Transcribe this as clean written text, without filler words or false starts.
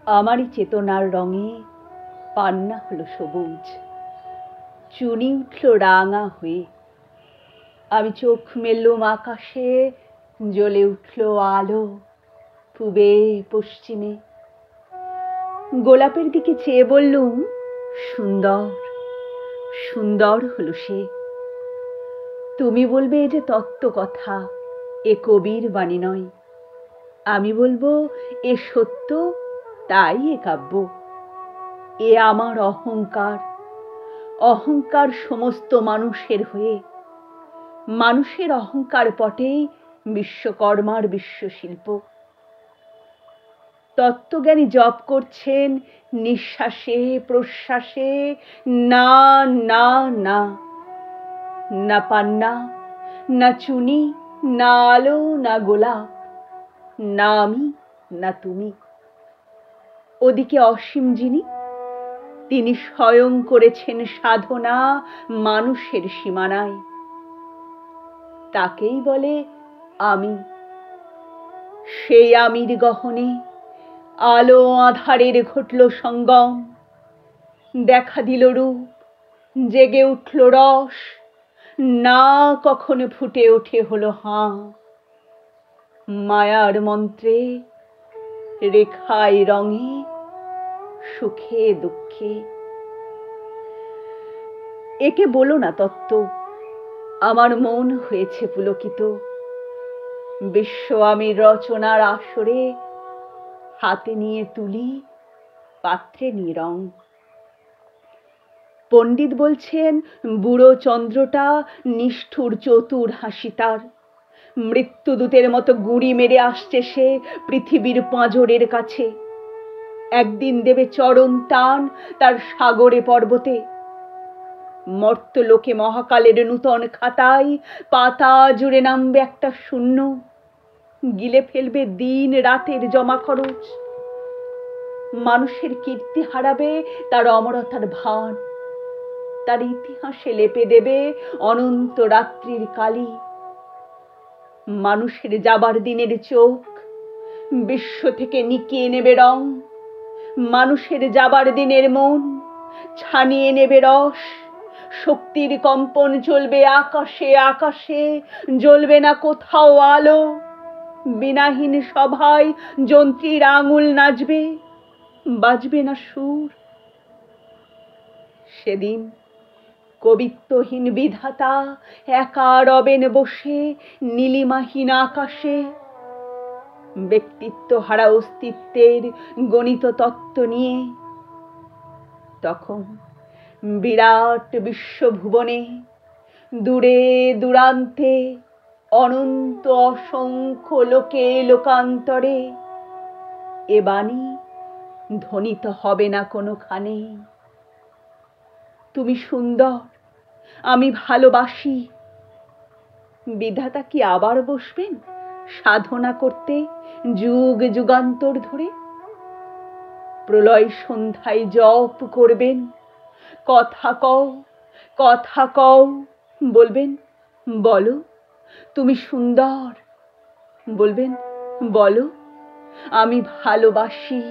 আমারই চেতনার রঙে পান্না হলো সবুজ, চুনি উঠল রাঙা হয়ে। আমি চোখ মেললুম আকাশে, জ্বলে উঠল আলো পূবে পশ্চিমে। গোলাপের দিকে চেয়ে বললুম, সুন্দর সুন্দর হলো সে। তুমি বলবে এ যে তত্ত্ব কথা, এ কবির বাণী নয়। আমি বলবো এ সত্য, তাই এ কাব্য। এ আমার অহংকার, অহংকার সমস্ত মানুষের হয়ে। মানুষের অহংকার পটেই বিশ্বকর্মার বিশ্বশিল্প। তত্ত্বজ্ঞানী জপ করছেন নিঃশ্বাসে প্রশ্বাসে, না না না, না পান্না, না চুনি, না আলো, না গোলাপ, না আমি, না তুমি। ওদিকে অসীম যিনি, তিনি স্বয়ং করেছেন সাধনা মানুষের সীমানায়। তাকেই বলে আমি। সেই আমির গহনে আলো আঁধারের ঘটল সঙ্গম। দেখা দিল রূপ, জেগে উঠল রস, না কখনো ফুটে ওঠে হলো হাঁ। মায়ার মন্ত্রে, রেখায় রঙে, সুখে দুঃখে। একে বলো না তত্ত্ব, আমার মন হয়েছে পুলকিত। বিশ্ব আমি রচনার আসরে হাতে নিয়ে তুলি, পাত্রে নিয়ে রং। পণ্ডিত বলছেন বুড়ো চন্দ্রটা নিষ্ঠুর চতুর হাসি তার। মৃত্যুদূতের মতো গুঁড়ি মেরে আসছে সে পৃথিবীর পাঁজরের কাছে। একদিন দেবে চরম টান তার সাগরে পর্বতে। মর্তলোকে মহাকালের নূতন খাতায় পাতা জুড়ে নামবে একটা শূন্য, গিলে ফেলবে দিন রাতের জমা খরচ। মানুষের কীর্তি হারাবে তার অমরতার ভান, তার ইতিহাসে লেপে দেবে অনন্ত রাত্রির কালি। মানুষের যাবার দিনের চোখ বিশ্ব থেকে নিকিয়ে নেবে রং। মানুষের যাবার দিনের মন ছানিয়ে নেবে রস। শক্তির কম্পন চলবে আকাশে আকাশে, জ্বলবে না কোথাও আলো। বিনাহীন সভায় যন্ত্রীর আঙুল নাচবে, বাজবে না সুর। সেদিন কবিত্বহীন বিধাতা একা রবেন বসে নীলিমাহীন আকাশে। ব্যক্তিত্ব হারা অস্তিত্বের গণিত তত্ত্ব নিয়ে। তখন বিরাট বিশ্বভুবনে দূরে দূরান্তে অনন্ত অসংখ্য লোকে লোকান্তরে এ বাণী ধ্বনিত হবে না কোনোখানে। তুমি সুন্দর, আমি ভালোবাসি। বিধাতা কি আবার বসবেন সাধনা করতে যুগ যুগান্তর ধরে? প্রলয় সন্ধ্যায় জপ করবেন, কথা কও কথা কও, বলবেন বলো তুমি সুন্দর, বলবেন বলো আমি ভালোবাসি।